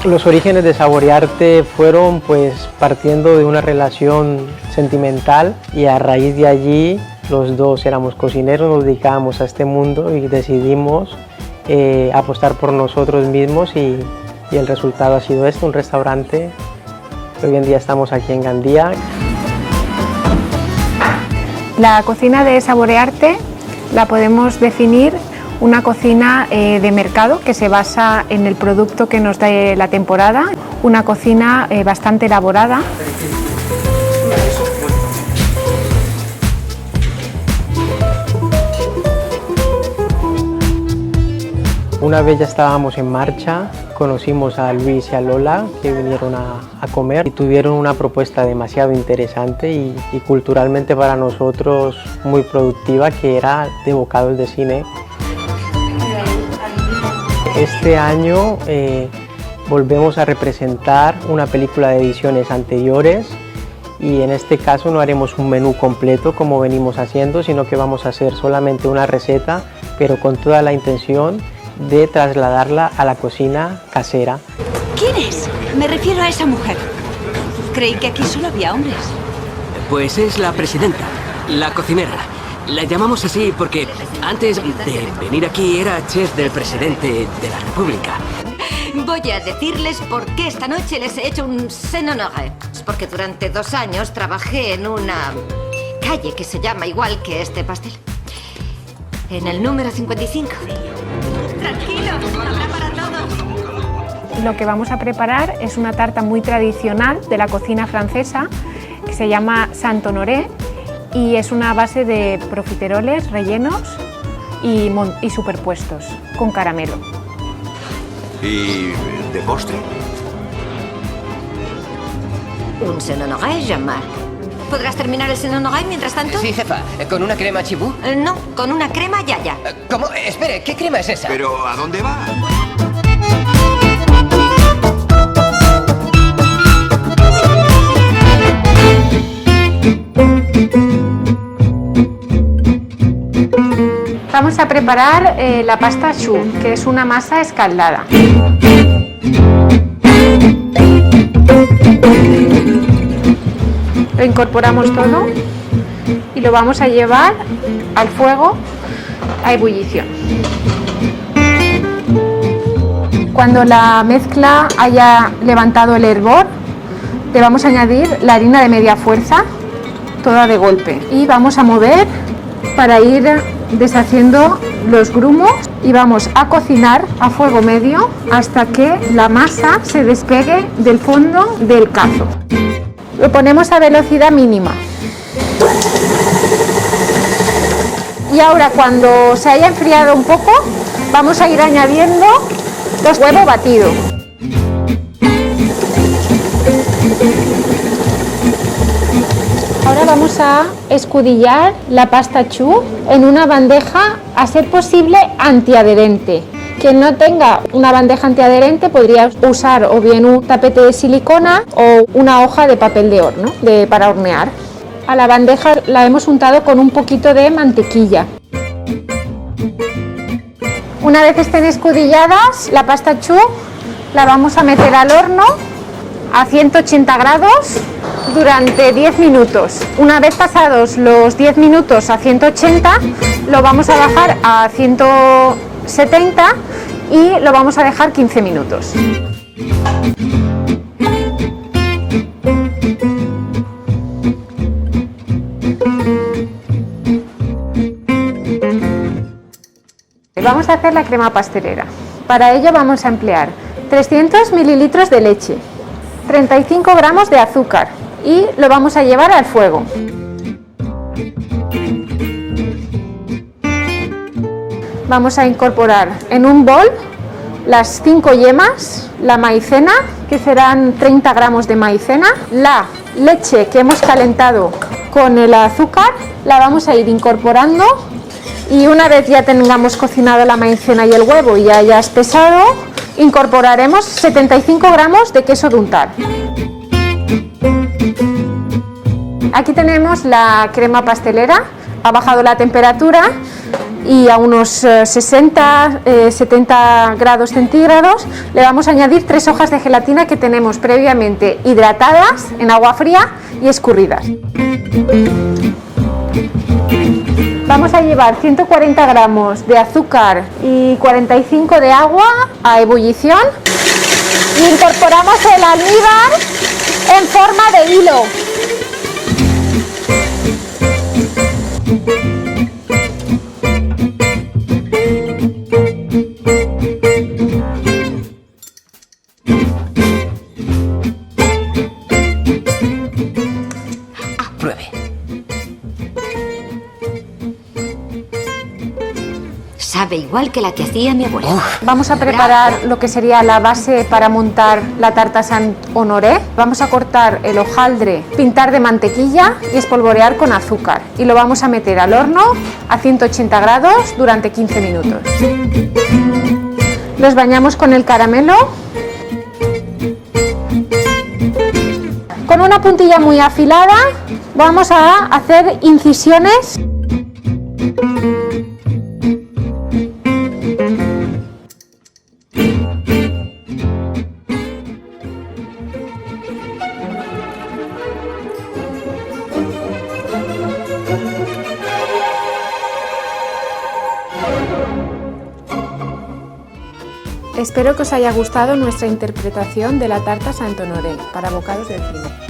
Los orígenes de Saborearte fueron pues partiendo de una relación sentimental y a raíz de allí los dos éramos cocineros, nos dedicábamos a este mundo y decidimos apostar por nosotros mismos y el resultado ha sido un restaurante. Hoy en día estamos aquí en Gandía. La cocina de Saborearte la podemos definir una cocina de mercado que se basa en el producto que nos da la temporada, una cocina bastante elaborada. Una vez ya estábamos en marcha, conocimos a Luis y a Lola que vinieron a comer y tuvieron una propuesta demasiado interesante y culturalmente para nosotros muy productiva, que era de bocados de cine. Este año volvemos a representar una película de ediciones anteriores y en este caso no haremos un menú completo como venimos haciendo, sino que vamos a hacer solamente una receta, pero con toda la intención de trasladarla a la cocina casera. ¿Quién es? Me refiero a esa mujer. Creí que aquí solo había hombres. Pues es la presidenta, la cocinera. La llamamos así porque antes de venir aquí era chef del presidente de la República. Voy a decirles por qué esta noche les he hecho un senonogue. Es porque durante 2 años trabajé en una calle que se llama igual que este pastel. En el número 55. Tranquilo, habrá para todos. Lo que vamos a preparar es una tarta muy tradicional de la cocina francesa que se llama Saint-Honoré y es una base de profiteroles rellenos y superpuestos con caramelo. ¿Y de postre? Un senonogue, Jean-Marc. ¿Podrás terminar el senonogue mientras tanto? Sí, jefa. ¿Con una crema chibú? No, con una crema yaya. ¿Cómo? Espere, ¿qué crema es esa? ¿Pero a dónde va? Vamos a preparar la pasta choux, que es una masa escaldada. Lo incorporamos todo y lo vamos a llevar al fuego a ebullición. Cuando la mezcla haya levantado el hervor, le vamos a añadir la harina de media fuerza, toda de golpe, y vamos a mover para ir deshaciendo los grumos y vamos a cocinar a fuego medio hasta que la masa se despegue del fondo del cazo. Lo ponemos a velocidad mínima. Y ahora, cuando se haya enfriado un poco, vamos a ir añadiendo los huevos batidos. Ahora vamos a escudillar la pasta choux en una bandeja, a ser posible antiadherente. Quien no tenga una bandeja antiadherente podría usar o bien un tapete de silicona o una hoja de papel de horno para hornear. A la bandeja la hemos untado con un poquito de mantequilla. Una vez estén escudilladas, la pasta choux la vamos a meter al horno a 180 grados durante 10 minutos. Una vez pasados los 10 minutos a 180, lo vamos a bajar a 170 y lo vamos a dejar 15 minutos. Vamos a hacer la crema pastelera. Para ello vamos a emplear 300 mililitros de leche, 35 gramos de azúcar y lo vamos a llevar al fuego. Vamos a incorporar en un bol las 5 yemas, la maicena, que serán 30 gramos de maicena, la leche que hemos calentado con el azúcar, la vamos a ir incorporando y una vez ya tengamos cocinado la maicena y el huevo y ya haya espesado, incorporaremos 75 gramos de queso de untar. Aquí tenemos la crema pastelera, ha bajado la temperatura y a unos 60-70 grados centígrados le vamos a añadir 3 hojas de gelatina que tenemos previamente hidratadas en agua fría y escurridas. Vamos a llevar 140 gramos de azúcar y 45 de agua a ebullición y incorporamos el almíbar en forma de hilo. Pruebe. Sabe igual que la que hacía mi abuela. Vamos a preparar lo que sería la base para montar la tarta Saint-Honoré. Vamos a cortar el hojaldre, pintar de mantequilla y espolvorear con azúcar. Y lo vamos a meter al horno a 180 grados durante 15 minutos. Los bañamos con el caramelo. Con una puntilla muy afilada vamos a hacer incisiones. Espero que os haya gustado nuestra interpretación de la tarta Saint-Honoré para bocados del cine.